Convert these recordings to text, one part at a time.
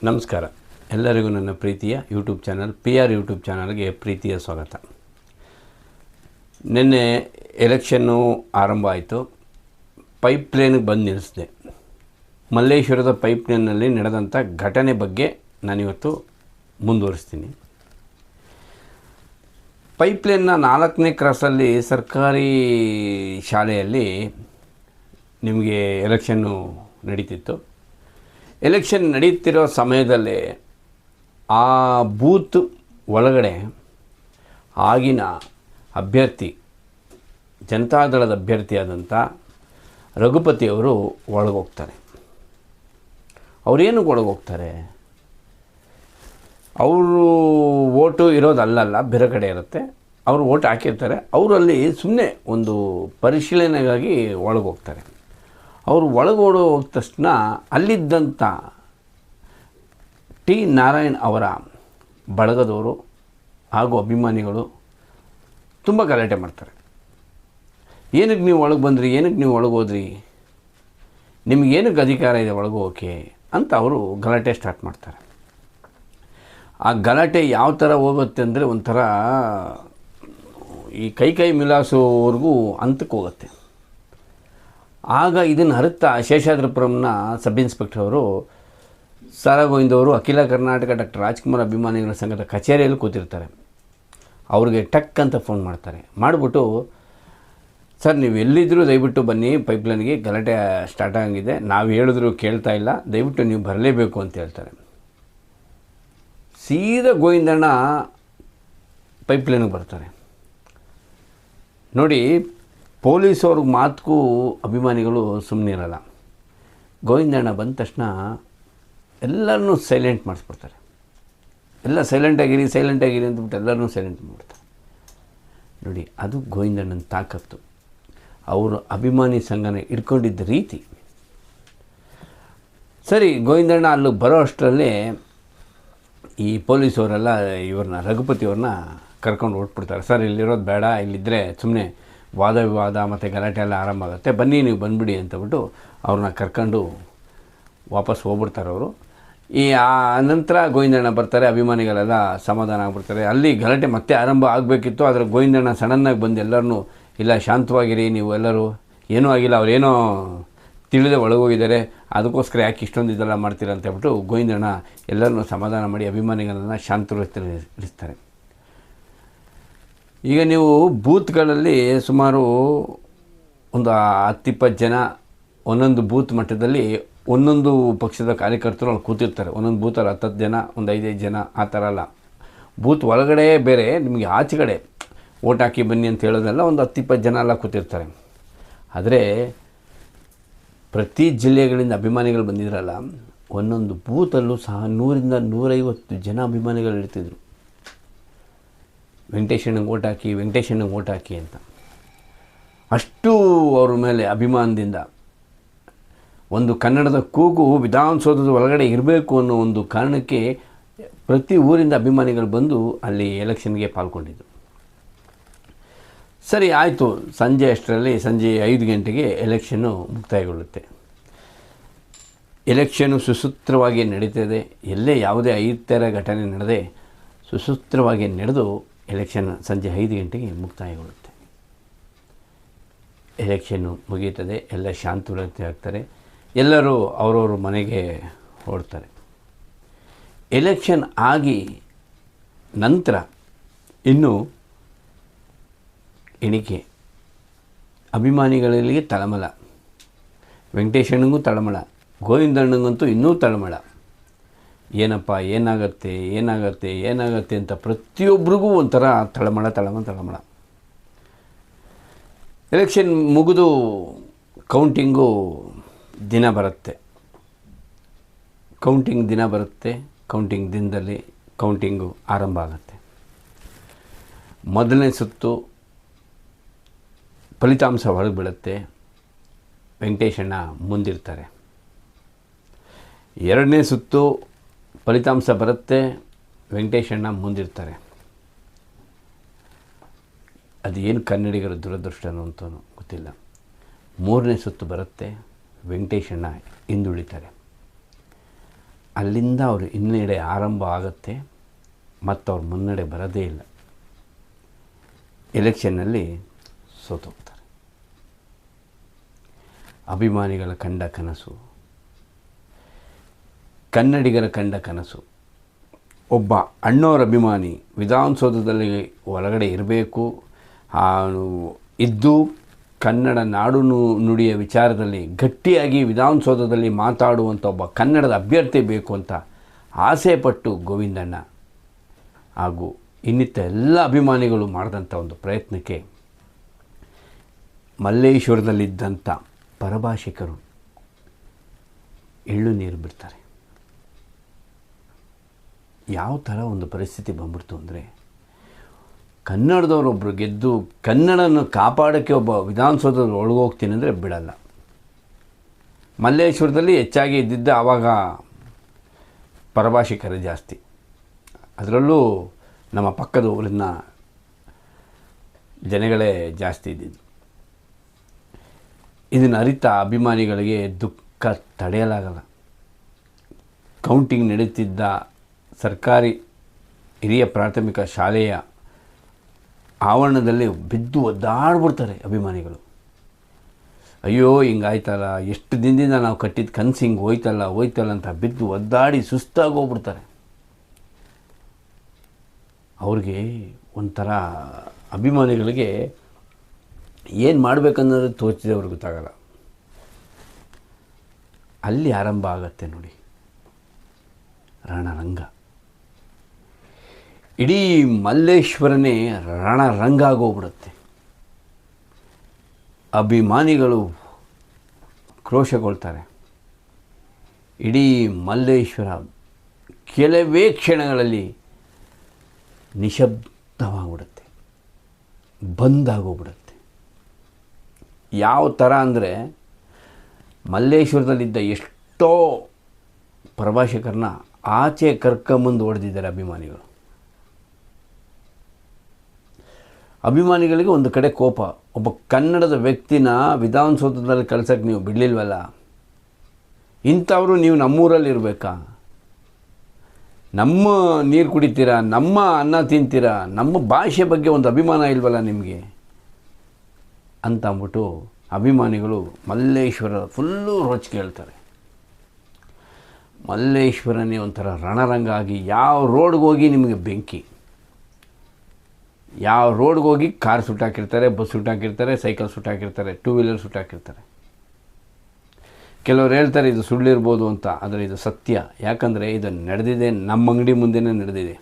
ನಮಸ್ಕಾರ. ಎಲ್ಲರಿಗೂ ನನ್ನ ಪ್ರೀತಿಯ ಯೂಟ್ಯೂಬ್ ಚಾನಲ್ ಯೂಟ್ಯೂಬ್ ಚಾನಲ್ಗೆ ಪ್ರೀತಿಯ ಸ್ವಾಗತ. ನಿನ್ನೆ ಎಲೆಕ್ಷನ್ನು ಆರಂಭ ಆಯಿತು. ಪೈಪ್ಲೈನ್ಗೆ ಬಂದು ನಿಲ್ಲಿಸಿದೆ. ಮಲ್ಲೇಶ್ವರದ ಪೈಪ್ಲೈನ್ನಲ್ಲಿ ನಡೆದಂಥ ಘಟನೆ ಬಗ್ಗೆ ನಾನಿವತ್ತು ಮುಂದುವರಿಸ್ತೀನಿ. ಪೈಪ್ಲೈನ್ನ 4ನೇ ಕ್ರಾಸಲ್ಲಿ ಸರ್ಕಾರಿ ಶಾಲೆಯಲ್ಲಿ ನಿಮಗೆ ಎಲೆಕ್ಷನ್ನು ನಡೀತಿತ್ತು. ಎಲೆಕ್ಷನ್ ನಡೀತಿರೋ ಸಮಯದಲ್ಲಿ ಆ ಬೂತ್ ಒಳಗಡೆ ಆಗಿನ ಅಭ್ಯರ್ಥಿ, ಜನತಾದಳದ ಅಭ್ಯರ್ಥಿಯಾದಂಥ ರಘುಪತಿಯವರು ಒಳಗೋಗ್ತಾರೆ. ಅವರೇನು ಒಳಗೋಗ್ತಾರೆ? ಅವರು ಓಟು ಇರೋದಲ್ಲ, ಬೇರೆ ಕಡೆ ಇರುತ್ತೆ. ಅವರು ಓಟ್ ಹಾಕಿರ್ತಾರೆ. ಅವರಲ್ಲಿ ಸುಮ್ಮನೆ ಒಂದು ಪರಿಶೀಲನೆಗಾಗಿ ಒಳಗೋಗ್ತಾರೆ. ಅವರು ಒಳಗೋಡು ಹೋದ ತಕ್ಷಣ ಅಲ್ಲಿದ್ದಂಥ ಟಿ ನಾರಾಯಣ್ ಅವರ ಬಳಗದವರು ಹಾಗೂ ಅಭಿಮಾನಿಗಳು ತುಂಬ ಗಲಾಟೆ ಮಾಡ್ತಾರೆ. ಏನಕ್ಕೆ ನೀವು ಒಳಗೆ ಬಂದ್ರಿ, ಏನಕ್ಕೆ ನೀವು ಒಳಗೋದ್ರಿ, ನಿಮಗೇನಕ್ಕೆ ಅಧಿಕಾರ ಇದೆ ಒಳಗೋಕೆ ಅಂತ ಅವರು ಗಲಾಟೆ ಸ್ಟಾರ್ಟ್ ಮಾಡ್ತಾರೆ. ಆ ಗಲಾಟೆ ಯಾವ ಥರ ಹೋಗುತ್ತೆ ಅಂದರೆ ಒಂಥರ ಈ ಕೈ ಮಿಲಾಸೋವರೆಗೂ ಹಂತಕ್ಕೆ ಹೋಗುತ್ತೆ. ಆಗ ಇದನ್ನು ಅರಿತಾ ಶೇಷಾದ್ರಿಪುರಂನ ಸಬ್ ಇನ್ಸ್ಪೆಕ್ಟರ್ ಅವರು ಸಾರಾ ಗೋವಿಂದ್ ಅವರು ಅಖಿಲ ಕರ್ನಾಟಕ ಡಾಕ್ಟರ್ ರಾಜ್ಕುಮಾರ್ ಅಭಿಮಾನಿಗಳ ಸಂಘದ ಕಚೇರಿಯಲ್ಲಿ ಕೂತಿರ್ತಾರೆ. ಅವ್ರಿಗೆ ಟಕ್ ಅಂತ ಫೋನ್ ಮಾಡ್ತಾರೆ. ಮಾಡಿಬಿಟ್ಟು, ಸರ್ ನೀವು ಎಲ್ಲಿದ್ದರೂ ದಯವಿಟ್ಟು ಬನ್ನಿ, ಪೈಪ್ಲೈನ್ಗೆ ಗಲಾಟೆ ಸ್ಟಾರ್ಟ್ ಆಗಿದೆ, ನಾವು ಹೇಳಿದ್ರು ಕೇಳ್ತಾ ಇಲ್ಲ, ದಯವಿಟ್ಟು ನೀವು ಬರಲೇಬೇಕು ಅಂತ ಹೇಳ್ತಾರೆ. ಸೀದಾ ಗೋವಿಂದಣ್ಣ ಪೈಪ್ಲೈನ್ಗೆ ಬರ್ತಾರೆ. ನೋಡಿ, ಪೊಲೀಸವ್ರಿಗೆ ಮಾತಕ್ಕೂ ಅಭಿಮಾನಿಗಳು ಸುಮ್ಮನೆ ಇರಲ್ಲ. ಗೋವಿಂದಣ್ಣ ಬಂದ ತಕ್ಷಣ ಎಲ್ಲರನ್ನೂ ಸೈಲೆಂಟ್ ಮಾಡಿಸ್ಬಿಡ್ತಾರೆ. ಎಲ್ಲ ಸೈಲೆಂಟಾಗಿರಿ ಅಂದ್ಬಿಟ್ಟು ಎಲ್ಲರನ್ನೂ ಸೈಲೆಂಟ್ ಮಾಡ್ತಾರೆ. ನೋಡಿ, ಅದು ಗೋವಿಂದಣ್ಣನ ತಾಕತ್ತು. ಅವರು ಅಭಿಮಾನಿ ಸಂಘನ ಇಟ್ಕೊಂಡಿದ್ದ ರೀತಿ. ಸರಿ, ಗೋವಿಂದಣ್ಣ ಅಲ್ಲಿ ಬರೋ ಅಷ್ಟರಲ್ಲೇ ಈ ಪೊಲೀಸವರೆಲ್ಲ ಇವ್ರನ್ನ ರಘುಪತಿಯವ್ರನ್ನ ಕರ್ಕೊಂಡು ಹೊರಟ್ಬಿಡ್ತಾರೆ. ಸರ್, ಇಲ್ಲಿರೋದು ಬೇಡ, ಇಲ್ಲಿದ್ದರೆ ಸುಮ್ಮನೆ ವಾದ ವಿವಾದ ಮತ್ತು ಗಲಾಟೆ ಎಲ್ಲ ಆರಂಭ ಆಗುತ್ತೆ, ಬನ್ನಿ ನೀವು ಬಂದುಬಿಡಿ ಅಂತಬಿಟ್ಟು ಅವ್ರನ್ನ ಕರ್ಕೊಂಡು ವಾಪಸ್ ಹೋಗ್ಬಿಡ್ತಾರೆ ಅವರು. ನಂತರ ಗೋವಿಂದಣ್ಣ ಬರ್ತಾರೆ. ಅಭಿಮಾನಿಗಳೆಲ್ಲ ಸಮಾಧಾನ ಆಗ್ಬಿಡ್ತಾರೆ. ಅಲ್ಲಿ ಗಲಾಟೆ ಮತ್ತೆ ಆರಂಭ ಆಗಬೇಕಿತ್ತು. ಆದರೆ ಗೋವಿಂದಣ್ಣ ಸಡನ್ನಾಗಿ ಬಂದು ಎಲ್ಲರನ್ನೂ, ಇಲ್ಲ ಶಾಂತವಾಗಿರಿ, ನೀವು ಎಲ್ಲರೂ ಏನೂ ಆಗಿಲ್ಲ, ಅವರೇನೋ ತಿಳಿದೇ ಒಳಗೋಗಿದ್ದಾರೆ, ಅದಕ್ಕೋಸ್ಕರ ಯಾಕೆ ಇಷ್ಟೊಂದು ಇದೆಲ್ಲ ಮಾಡ್ತೀರ ಅಂತ ಹೇಳ್ಬಿಟ್ಟು ಗೋವಿಂದಣ್ಣ ಎಲ್ಲರನ್ನೂ ಸಮಾಧಾನ ಮಾಡಿ ಅಭಿಮಾನಿಗಳನ್ನು ಶಾಂತರಿಸ್ತಾರೆ. ಈಗ ನೀವು ಬೂತ್ಗಳಲ್ಲಿ ಸುಮಾರು ಒಂದು 10-20 ಜನ ಒಂದೊಂದು ಬೂತ್ ಮಟ್ಟದಲ್ಲಿ ಒಂದೊಂದು ಪಕ್ಷದ ಕಾರ್ಯಕರ್ತರು ಅಲ್ಲಿ ಕೂತಿರ್ತಾರೆ. ಒಂದೊಂದು ಬೂತಲ್ಲಿ 10 ಜನ, ಒಂದು 5 ಜನ, ಆ ಥರ ಅಲ್ಲ. ಬೂತ್ ಒಳಗಡೆ ಬೇರೆ, ನಿಮಗೆ ಆಚೆಗಡೆ ಓಟ್ ಹಾಕಿ ಬನ್ನಿ ಅಂತ ಹೇಳೋದೆಲ್ಲ ಒಂದು 10-20 ಜನ ಎಲ್ಲ ಕೂತಿರ್ತಾರೆ. ಆದರೆ ಪ್ರತಿ ಜಿಲ್ಲೆಗಳಿಂದ ಅಭಿಮಾನಿಗಳು ಬಂದಿದ್ರಲ್ಲ, ಒಂದೊಂದು ಬೂತಲ್ಲೂ ಸಹ 100-150 ಜನ ಅಭಿಮಾನಿಗಳು ಇರ್ತಿದ್ರು. ವೆಂಕಟೇಶಣ್ಣಂಗೆ ಓಟ್ ಹಾಕಿ ಅಂತ. ಅಷ್ಟು ಅವ್ರ ಮೇಲೆ ಅಭಿಮಾನದಿಂದ ಒಂದು ಕನ್ನಡದ ಕೂಗು ವಿಧಾನಸೌಧದ ಒಳಗಡೆ ಇರಬೇಕು ಅನ್ನೋ ಒಂದು ಕಾರಣಕ್ಕೆ ಪ್ರತಿ ಊರಿಂದ ಅಭಿಮಾನಿಗಳು ಬಂದು ಅಲ್ಲಿ ಎಲೆಕ್ಷನ್ಗೆ ಪಾಲ್ಗೊಂಡಿದ್ದು. ಸರಿ, ಆಯಿತು. ಸಂಜೆ 5 ಗಂಟೆಗೆ ಎಲೆಕ್ಷನ್ನು ಮುಕ್ತಾಯಗೊಳ್ಳುತ್ತೆ. ಎಲೆಕ್ಷನ್ನು ಸುಸೂತ್ರವಾಗಿ ನಡೀತದೆ. ಎಲ್ಲೇ ಯಾವುದೇ ಅಹಿತಕರ ಘಟನೆ ನಡೆದೇ ಸುಸೂತ್ರವಾಗಿ ನಡೆದು ಎಲೆಕ್ಷನ್ ಸಂಜೆ 5 ಗಂಟೆಗೆ ಮುಕ್ತಾಯಗೊಳ್ಳುತ್ತೆ. ಎಲೆಕ್ಷನ್ನು ಮುಗಿಯುತ್ತದೆ. ಎಲ್ಲ ಶಾಂತತೆ ಆಗ್ತಾರೆ. ಎಲ್ಲರೂ ಅವರವ್ರ ಮನೆಗೆ ಹೊರಡ್ತಾರೆ. ಎಲೆಕ್ಷನ್ ಆಗಿ ನಂತರ ಇನ್ನು ಎಣಿಕೆ. ಅಭಿಮಾನಿಗಳಿಗೆ ತಳಮಳ, ವೆಂಕಟೇಶಣ್ಣಂಗೂ ತಳಮಳ, ಗೋವಿಂದಣ್ಣಂಗಂತೂ ಇನ್ನೂ ತಳಮಳ. ಏನಪ್ಪ, ಏನಾಗತ್ತೆ ಅಂತ ಪ್ರತಿಯೊಬ್ಬರಿಗೂ ಒಂಥರ ತಳಮಳ. ಎಲೆಕ್ಷನ್ ಮುಗಿದು ಕೌಂಟಿಂಗ್ ದಿನ ಬರುತ್ತೆ. ಕೌಂಟಿಂಗ್ ದಿನದಲ್ಲಿ ಕೌಂಟಿಂಗು ಆರಂಭ ಆಗುತ್ತೆ. ಮೊದಲನೇ ಸುತ್ತು ಫಲಿತಾಂಶ ಹೊರಗೆ ಬೀಳುತ್ತೆ. ವೆಂಕಟೇಶಣ್ಣ ಮುಂದಿರ್ತಾರೆ. ಎರಡನೇ ಸುತ್ತು ಫಲಿತಾಂಶ ಬರುತ್ತೆ. ವೆಂಕಟೇಶಣ್ಣ ಮುಂದಿರ್ತಾರೆ. ಅದು ಏನು ಕನ್ನಡಿಗರ ದುರದೃಷ್ಟನೋ ಅಂತೂ ಗೊತ್ತಿಲ್ಲ. ಮೂರನೇ ಸುತ್ತು ಬರುತ್ತೆ. ವೆಂಕಟೇಶಣ್ಣ ಹಿಂದುಳಿತಾರೆ. ಅಲ್ಲಿಂದ ಅವರು ಹಿನ್ನಡೆ ಆರಂಭ ಆಗುತ್ತೆ ಮತ್ತು ಅವ್ರು ಮುನ್ನಡೆ ಬರೋದೇ ಇಲ್ಲ. ಎಲೆಕ್ಷನ್ನಲ್ಲಿ ಸೋತೋಗ್ತಾರೆ. ಅಭಿಮಾನಿಗಳ ಕಂಡ ಕನಸು, ಕನ್ನಡಿಗರ ಕಂಡ ಕನಸು, ಒಬ್ಬ ಅಣ್ಣವರ ಅಭಿಮಾನಿ ವಿಧಾನಸೌಧದಲ್ಲಿ ಒಳಗಡೆ ಇರಬೇಕು, ಇದ್ದು ಕನ್ನಡ ನಾಡು ನುಡಿಯ ವಿಚಾರದಲ್ಲಿ ಗಟ್ಟಿಯಾಗಿ ವಿಧಾನಸೌಧದಲ್ಲಿ ಮಾತಾಡುವಂಥ ಒಬ್ಬ ಕನ್ನಡದ ಅಭ್ಯರ್ಥಿ ಬೇಕು ಅಂತ ಆಸೆಪಟ್ಟು ಗೋವಿಂದಣ್ಣ ಹಾಗೂ ಇನ್ನಿತ್ತ ಎಲ್ಲ ಅಭಿಮಾನಿಗಳು ಮಾಡಿದಂಥ ಒಂದು ಪ್ರಯತ್ನಕ್ಕೆ ಮಲ್ಲೇಶ್ವರದಲ್ಲಿದ್ದಂಥ ಪರಭಾಷಿಕರು ಎಳ್ಳು ನೀರು ಬಿಡ್ತಾರೆ. ಯಾವ ಥರ ಒಂದು ಪರಿಸ್ಥಿತಿ ಬಂದ್ಬಿಡ್ತು ಅಂದರೆ, ಕನ್ನಡದವರೊಬ್ಬರು ಗೆದ್ದು ಕನ್ನಡನ ಕಾಪಾಡೋಕ್ಕೆ ಒಬ್ಬ ವಿಧಾನಸೌಧದಲ್ಲಿ ಒಳಗೋಗ್ತೀನಿ ಅಂದರೆ ಬಿಡಲ್ಲ. ಮಲ್ಲೇಶ್ವರದಲ್ಲಿ ಹೆಚ್ಚಾಗಿ ಇದ್ದಿದ್ದ ಆವಾಗ ಪರಭಾಷಿಕರೇ ಜಾಸ್ತಿ, ಅದರಲ್ಲೂ ನಮ್ಮ ಪಕ್ಕದ ಊರಿನ ಜನಗಳೇ ಜಾಸ್ತಿ ಇದ್ದಿದ್ದು. ಇದನ್ನು ಅರಿತ ಅಭಿಮಾನಿಗಳಿಗೆ ದುಃಖ ತಡೆಯಲಾಗಲ್ಲ. ಕೌಂಟಿಂಗ್ ನಡೀತಿದ್ದ ಸರ್ಕಾರಿ ಹಿರಿಯ ಪ್ರಾಥಮಿಕ ಶಾಲೆಯ ಆವರಣದಲ್ಲಿ ಬಿದ್ದು ಒದ್ದಾಡ್ಬಿಡ್ತಾರೆ ಅಭಿಮಾನಿಗಳು. ಅಯ್ಯೋ ಹಿಂಗಾಯ್ತಲ್ಲ, ಎಷ್ಟು ದಿನದಿಂದ ನಾವು ಕಟ್ಟಿದ ಕನಸು ಹಿಂಗೆ ಹೋಯ್ತಲ್ಲ ಅಂತ ಬಿದ್ದು ಒದ್ದಾಡಿ ಸುಸ್ತಾಗಿ ಹೋಗ್ಬಿಡ್ತಾರೆ. ಅವ್ರಿಗೆ ಒಂಥರ ಅಭಿಮಾನಿಗಳಿಗೆ ಏನು ಮಾಡಬೇಕನ್ನೋದು ತೋಚಿದೆ ಅವ್ರಿಗೆ ಗೊತ್ತಾಗಲ್ಲ. ಅಲ್ಲಿ ಆರಂಭ ಆಗತ್ತೆ ನೋಡಿ ರಣರಂಗ. ಇಡೀ ಮಲ್ಲೇಶ್ವರನೇ ರಣರಂಗ ಆಗೋಗ್ಬಿಡುತ್ತೆ. ಅಭಿಮಾನಿಗಳು ಕ್ರೋಶಗೊಳ್ತಾರೆ. ಇಡೀ ಮಲ್ಲೇಶ್ವರ ಕೆಲವೇ ಕ್ಷಣಗಳಲ್ಲಿ ನಿಶಬ್ದವಾಗ್ಬಿಡುತ್ತೆ, ಬಂದಾಗೋಗ್ಬಿಡುತ್ತೆ. ಯಾವ ಥರ ಅಂದರೆ, ಮಲ್ಲೇಶ್ವರದಲ್ಲಿದ್ದ ಎಷ್ಟೋ ಪ್ರವಾಸಿಗರನ್ನ ಆಚೆ ಕರ್ಕೊಂಬಂದು ಹೊಡೆದಿದ್ದಾರೆ ಅಭಿಮಾನಿಗಳು. ಅಭಿಮಾನಿಗಳಿಗೆ ಒಂದು ಕಡೆ ಕೋಪ, ಒಬ್ಬ ಕನ್ನಡದ ವ್ಯಕ್ತಿನ ವಿಧಾನಸೌಧದಲ್ಲಿ ಕಳ್ಸೋಕ್ಕೆ ನೀವು ಬಿಡಲಿಲ್ವಲ್ಲ, ಇಂಥವರು ನೀವು ನಮ್ಮೂರಲ್ಲಿ ಇರಬೇಕಾ, ನಮ್ಮ ನೀರು ಕುಡಿತೀರಾ, ನಮ್ಮ ಅನ್ನ ತಿಂತೀರಾ, ನಮ್ಮ ಭಾಷೆ ಬಗ್ಗೆ ಒಂದು ಅಭಿಮಾನ ಇಲ್ವಲ್ಲ ನಿಮಗೆ ಅಂತ ಅಂದ್ಬಿಟ್ಟು ಅಭಿಮಾನಿಗಳು ಮಲ್ಲೇಶ್ವರ ಫುಲ್ಲು ರೋಚಿಗೆ ಹೇಳ್ತಾರೆ. ಮಲ್ಲೇಶ್ವರನೇ ಒಂಥರ ರಣರಂಗ ಆಗಿ, ಯಾವ ರೋಡ್ಗೆ ಹೋಗಿ ನಿಮಗೆ ಬೆಂಕಿ, ಯಾವ ರೋಡ್ಗೆ ಹೋಗಿ ಕಾರ್ ಸುಟ್ಟಾಕಿರ್ತಾರೆ, ಬಸ್ ಸುಟ್ಟಾಕಿರ್ತಾರೆ, ಸೈಕಲ್ ಸುಟ್ಟಾಕಿರ್ತಾರೆ, ಟೂ ವೀಲರ್ ಸುಟ್ಟಾಕಿರ್ತಾರೆ. ಕೆಲವರು ಹೇಳ್ತಾರೆ ಇದು ಸುಳ್ಳಿರ್ಬೋದು ಅಂತ, ಆದರೆ ಇದು ಸತ್ಯ. ಯಾಕಂದರೆ ಇದು ನಡೆದಿದೆ, ನಮ್ಮ ಅಂಗಡಿ ಮುಂದೆನೇ ನಡೆದಿದೆ.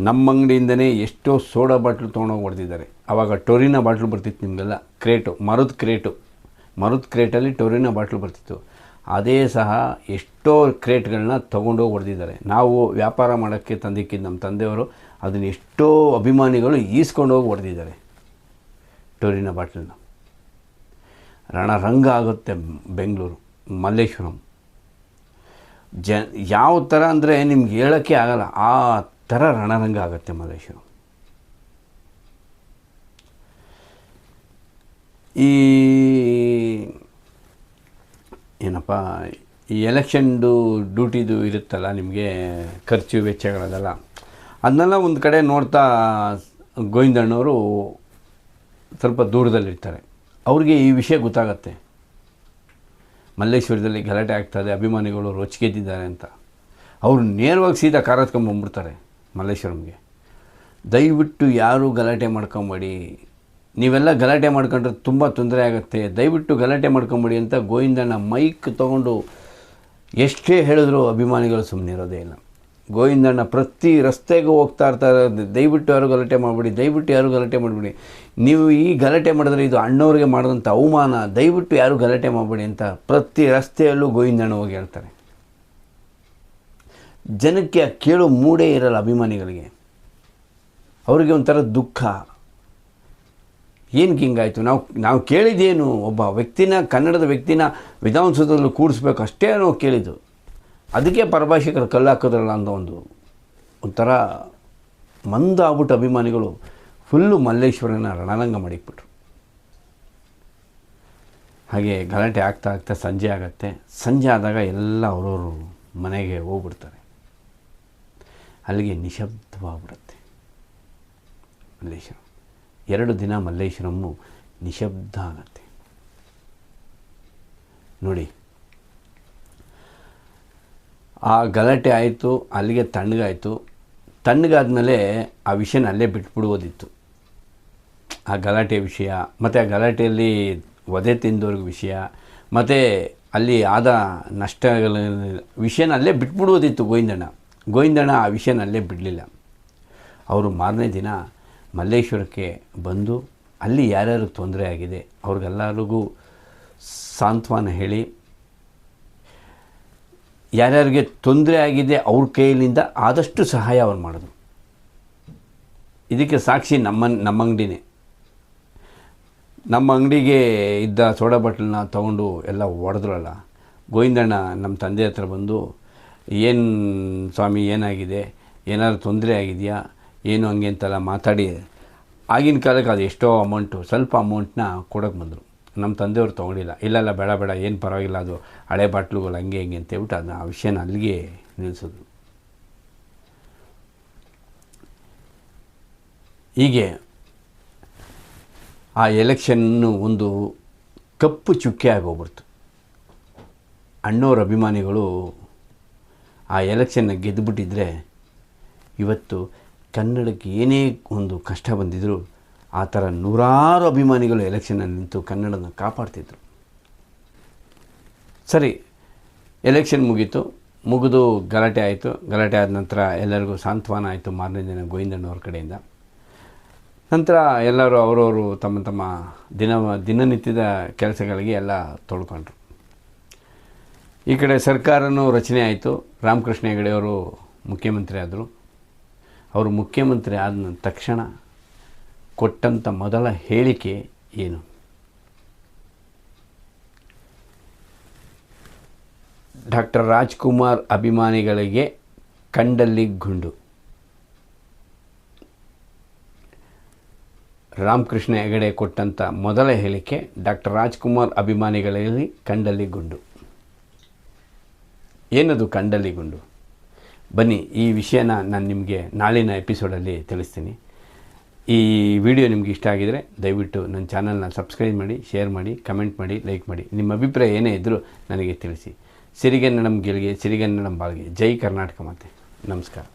ನಮ್ಮ ಅಂಗಡಿಯಿಂದನೇ ಎಷ್ಟೋ ಸೋಡಾ ಬಾಟ್ಲು ತೊಗೊಂಡೋಗಿ ಹೊಡೆದಿದ್ದಾರೆ. ಆವಾಗ ಟೊರಿನ ಬಾಟ್ಲು ಬರ್ತಿತ್ತು ನಿಮಗೆಲ್ಲ, ಕ್ರೇಟು, ಮರದ ಕ್ರೇಟಲ್ಲಿ ಟೊರಿನ ಬಾಟ್ಲು ಬರ್ತಿತ್ತು. ಅದೇ ಸಹ ಎಷ್ಟೋ ಕ್ರೇಟ್ಗಳನ್ನ ತೊಗೊಂಡೋಗಿ ಹೊಡೆದಿದ್ದಾರೆ. ನಾವು ವ್ಯಾಪಾರ ಮಾಡೋಕ್ಕೆ ತಂದಿಕ್ಕಿದ್ದು ನಮ್ಮ ತಂದೆಯವರು, ಅದನ್ನು ಎಷ್ಟೋ ಅಭಿಮಾನಿಗಳು ಈಸ್ಕೊಂಡೋಗಿ ಹೊಡೆದಿದ್ದಾರೆ ಟೊರಿನ ಬಾಟ್ಲನ್ನ. ರಣರಂಗ ಆಗುತ್ತೆ ಬೆಂಗಳೂರು, ಮಲ್ಲೇಶ್ವರಂ. ಯಾವ ಥರ ಅಂದರೆ ನಿಮ್ಗೆ ಹೇಳೋಕ್ಕೆ ಆಗಲ್ಲ, ಆ ಥರ ರಣರಂಗ ಆಗುತ್ತೆ ಮಲ್ಲೇಶ್ವರಂ. ಈ ಏನಪ್ಪ, ಈ ಎಲೆಕ್ಷನ್ದು ಡ್ಯೂಟಿದು ಇರುತ್ತಲ್ಲ ನಿಮಗೆ, ಖರ್ಚು ವೆಚ್ಚಗಳದೆಲ್ಲ, ಅದನ್ನೆಲ್ಲ ಒಂದು ಕಡೆ ನೋಡ್ತಾ ಗೋವಿಂದಣ್ಣವರು ಸ್ವಲ್ಪ ದೂರದಲ್ಲಿರ್ತಾರೆ. ಅವ್ರಿಗೆ ಈ ವಿಷಯ ಗೊತ್ತಾಗತ್ತೆ, ಮಲ್ಲೇಶ್ವರದಲ್ಲಿ ಗಲಾಟೆ ಆಗ್ತಾಯಿದೆ, ಅಭಿಮಾನಿಗಳು ರೊಚ್ಚಿಗೆದ್ದಿದ್ದಾರೆ ಅಂತ. ಅವರು ನೇರವಾಗಿ ಸೀದಾ ಕಾರ್ ಹತ್ಕೊಂಡ್ಬಂದ್ಬಿಡ್ತಾರೆ ಮಲ್ಲೇಶ್ವರಂಗೆ. ದಯವಿಟ್ಟು ಯಾರೂ ಗಲಾಟೆ ಮಾಡ್ಕೊಂಬೇಡಿ, ನೀವೆಲ್ಲ ಗಲಾಟೆ ಮಾಡ್ಕೊಂಡ್ರೆ ತುಂಬ ತೊಂದರೆ ಆಗುತ್ತೆ, ದಯವಿಟ್ಟು ಗಲಾಟೆ ಮಾಡ್ಕೊಂಬೇಡಿ ಅಂತ ಗೋವಿಂದಣ್ಣ ಮೈಕ್ ತೊಗೊಂಡು ಎಷ್ಟೇ ಹೇಳಿದ್ರು ಅಭಿಮಾನಿಗಳು ಸುಮ್ಮನೆ ಇರೋದೇ ಇಲ್ಲ. ಗೋವಿಂದಣ್ಣ ಪ್ರತಿ ರಸ್ತೆಗೂ ಹೋಗ್ತಾ ಇರ್ತಾರೆ, ದಯವಿಟ್ಟು ಯಾರು ಗಲಾಟೆ ಮಾಡಬೇಡಿ, ದಯವಿಟ್ಟು ಯಾರು ಗಲಾಟೆ ಮಾಡಬೇಡಿ, ನೀವು ಈ ಗಲಾಟೆ ಮಾಡಿದ್ರೆ ಇದು ಅಣ್ಣವ್ರಿಗೆ ಮಾಡಿದಂಥ ಅವಮಾನ, ದಯವಿಟ್ಟು ಯಾರು ಗಲಾಟೆ ಮಾಡಬೇಡಿ ಅಂತ ಪ್ರತಿ ರಸ್ತೆಯಲ್ಲೂ ಗೋವಿಂದಣ್ಣ ಹೋಗಿ ಹೇಳ್ತಾರೆ. ಜನಕ್ಕೆ ಕೇಳೋ ಮೂಡೇ ಇರಲ್ಲ ಅಭಿಮಾನಿಗಳಿಗೆ. ಅವರಿಗೆ ಒಂಥರ ದುಃಖ, ಏನಕ್ಕೆ ಹಿಂಗಾಯಿತು, ನಾವು ಕೇಳಿದ್ದೇನು, ಒಬ್ಬ ವ್ಯಕ್ತಿನ, ಕನ್ನಡದ ವ್ಯಕ್ತಿನ ವಿಧಾನಸೌಧದಲ್ಲಿ ಕೂಡಿಸ್ಬೇಕು ಅಷ್ಟೇ ನಾವು ಕೇಳಿದ್ದು, ಅದಕ್ಕೆ ಪರಭಾಷಿಕರು ಕಲ್ಲು ಹಾಕೋದ್ರಲ್ಲ ಅನ್ನೋ ಒಂಥರ ಮಂದ ಆಗ್ಬಿಟ್ಟು ಅಭಿಮಾನಿಗಳು ಫುಲ್ಲು ಮಲ್ಲೇಶ್ವರನ ರಣರಂಗ ಮಾಡಿಬಿಟ್ರು. ಹಾಗೆ ಗಲಾಟೆ ಆಗ್ತಾ ಆಗ್ತಾ ಸಂಜೆ ಆಗುತ್ತೆ. ಸಂಜೆ ಆದಾಗ ಎಲ್ಲ ಅವರವರು ಮನೆಗೆ ಹೋಗ್ಬಿಡ್ತಾರೆ. ಅಲ್ಲಿಗೆ ನಿಶಬ್ದವಾಗ್ಬಿಡುತ್ತೆ ಮಲ್ಲೇಶ್ವರಂ. 2 ದಿನ ಮಲ್ಲೇಶ್ವರಮ್ಮು ನಿಶಬ್ದ ಆಗತ್ತೆ ನೋಡಿ. ಆ ಗಲಾಟೆ ಆಯಿತು, ಅಲ್ಲಿಗೆ ತಣ್ಣಗಾಯಿತು. ತಣ್ಣಗಾದ್ಮೇಲೆ ಆ ವಿಷಯನ ಅಲ್ಲೇ ಬಿಟ್ಬಿಡ್ಬೋದಿತ್ತು. ಆ ಗಲಾಟೆ ವಿಷಯ ಮತ್ತು ಆ ಗಲಾಟೆಯಲ್ಲಿ ವಧೆ ತಿಂದವ್ರಿಗೆ ವಿಷಯ ಮತ್ತು ಅಲ್ಲಿ ಆದ ನಷ್ಟಗಳ ವಿಷಯನ ಅಲ್ಲೇ ಬಿಟ್ಬಿಡ್ಬೋದಿತ್ತು ಗೋವಿಂದಣ್ಣ ಆ ವಿಷಯನ ಅಲ್ಲೇ ಬಿಡಲಿಲ್ಲ. ಅವರು ಮಾರನೇ ದಿನ ಮಲ್ಲೇಶ್ವರಕ್ಕೆ ಬಂದು ಅಲ್ಲಿ ಯಾರ್ಯಾರು ತೊಂದರೆ ಆಗಿದೆ ಅವ್ರಿಗೆಲ್ಲರಿಗೂ ಸಾಂತ್ವನ ಹೇಳಿ, ಯಾರ್ಯಾರಿಗೆ ತೊಂದರೆ ಆಗಿದೆ ಅವ್ರ ಕೈಲಿಂದ ಆದಷ್ಟು ಸಹಾಯ ಅವ್ರು ಮಾಡಿದ್ರು. ಇದಕ್ಕೆ ಸಾಕ್ಷಿ ನಮ್ಮ ಅಂಗಡಿನೇ. ನಮ್ಮ ಅಂಗಡಿಗೆ ಇದ್ದ ಸೋಡಾ ಬಾಟ್ಲನ್ನ ತೊಗೊಂಡು ಎಲ್ಲ ಹೊಡೆದ್ರಲ್ಲ, ಗೋವಿಂದಣ್ಣ ನಮ್ಮ ತಂದೆ ಹತ್ರ ಬಂದು, ಏನು ಸ್ವಾಮಿ ಏನಾಗಿದೆ, ಏನಾದ್ರು ತೊಂದರೆ ಆಗಿದೆಯಾ ಏನು ಹಂಗೆ ಅಂತೆಲ್ಲ ಮಾತಾಡಿ, ಆಗಿನ ಕಾಲಕ್ಕೆ ಅದು ಎಷ್ಟೋ ಅಮೌಂಟು, ಸ್ವಲ್ಪ ಅಮೌಂಟನ್ನ ಕೊಡೋಕೆ ಬಂದರು. ನಮ್ಮ ತಂದೆಯವ್ರು ತೊಗೊಂಡಿಲ್ಲ. ಇಲ್ಲ ಬೇಡ ಏನು ಪರವಾಗಿಲ್ಲ, ಅದು ಹಳೆ ಬಾಟ್ಲುಗಳು ಹಂಗೆ ಹಿಂಗೆ ಅಂತೇಳ್ಬಿಟ್ಟು ಅದನ್ನ ಆ ವಿಷಯನ ಅಲ್ಲಿಗೆ ನಿಲ್ಲಿಸಿದ್ರು. ಹೀಗೆ ಆ ಎಲೆಕ್ಷನ್ನು ಒಂದು ಕಪ್ಪು ಚುಕ್ಕೆ ಆಗೋಗ್ಬಿಡ್ತು. ಅಣ್ಣವ್ರ ಅಭಿಮಾನಿಗಳು ಆ ಎಲೆಕ್ಷನ್ನ ಗೆದ್ದುಬಿಟ್ಟಿದ್ರೆ ಇವತ್ತು ಕನ್ನಡಕ್ಕೆ ಏನೇ ಒಂದು ಕಷ್ಟ ಬಂದಿದ್ದರೂ ಆ ಥರ ನೂರಾರು ಅಭಿಮಾನಿಗಳು ಎಲೆಕ್ಷನಲ್ಲಿ ನಿಂತು ಕನ್ನಡನ ಕಾಪಾಡ್ತಿದ್ರು. ಸರಿ, ಎಲೆಕ್ಷನ್ ಮುಗಿದು ಗಲಾಟೆ ಆಯಿತು. ಗಲಾಟೆ ಆದ ನಂತರ ಎಲ್ಲರಿಗೂ ಸಾಂತ್ವನ ಆಯಿತು ಮಾರನೇ ದಿನ ಗೋವಿಂದಣ್ಣವ್ರ ಕಡೆಯಿಂದ. ನಂತರ ಎಲ್ಲರೂ ಅವರವರು ತಮ್ಮ ದಿನನಿತ್ಯದ ಕೆಲಸಗಳಿಗೆ ಎಲ್ಲ ತೊಳ್ಕೊಂಡ್ರು. ಈ ಕಡೆ ಸರ್ಕಾರನೂ ರಚನೆ ಆಯಿತು. ರಾಮಕೃಷ್ಣ ಹೆಗಡೆಯವರು ಮುಖ್ಯಮಂತ್ರಿ ಆದರು. ಅವರು ಮುಖ್ಯಮಂತ್ರಿ ಆದ ತಕ್ಷಣ ಕೊಟ್ಟಂಥ ಮೊದಲ ಹೇಳಿಕೆ ಏನು? ಡಾಕ್ಟರ್ ರಾಜ್ಕುಮಾರ್ ಅಭಿಮಾನಿಗಳಿಗೆ ಕಂಡಲ್ಲಿ ಗುಂಡು. ರಾಮಕೃಷ್ಣ ಹೆಗಡೆ ಕೊಟ್ಟಂಥ ಮೊದಲ ಹೇಳಿಕೆ, ಡಾಕ್ಟರ್ ರಾಜ್ಕುಮಾರ್ ಅಭಿಮಾನಿಗಳಲ್ಲಿ ಕಂಡಲ್ಲಿ ಗುಂಡು. ಏನದು ಕಂಡಲ್ಲಿ ಗುಂಡು? ಬನ್ನಿ, ಈ ವಿಷಯನ ನಾನು ನಿಮಗೆ ನಾಳಿನ ಎಪಿಸೋಡಲ್ಲಿ ತಿಳಿಸ್ತೀನಿ. ಈ ವಿಡಿಯೋ ನಿಮ್ಗೆ ಇಷ್ಟ ಆಗಿದರೆ ದಯವಿಟ್ಟು ನನ್ನ ಚಾನಲ್ನ ಸಬ್ಸ್ಕ್ರೈಬ್ ಮಾಡಿ, ಶೇರ್ ಮಾಡಿ, ಕಮೆಂಟ್ ಮಾಡಿ, ಲೈಕ್ ಮಾಡಿ. ನಿಮ್ಮ ಅಭಿಪ್ರಾಯ ಏನೇ ಇದ್ದರೂ ನನಗೆ ತಿಳಿಸಿ. ಸಿರಿಗನ್ನಡಂ ಗೆಲ್ಗೆ, ಸಿರಿಗನ್ನಡಂ ಬಾಳ್ಗೆ. ಜೈ ಕರ್ನಾಟಕ ಮಾತೆ. ನಮಸ್ಕಾರ.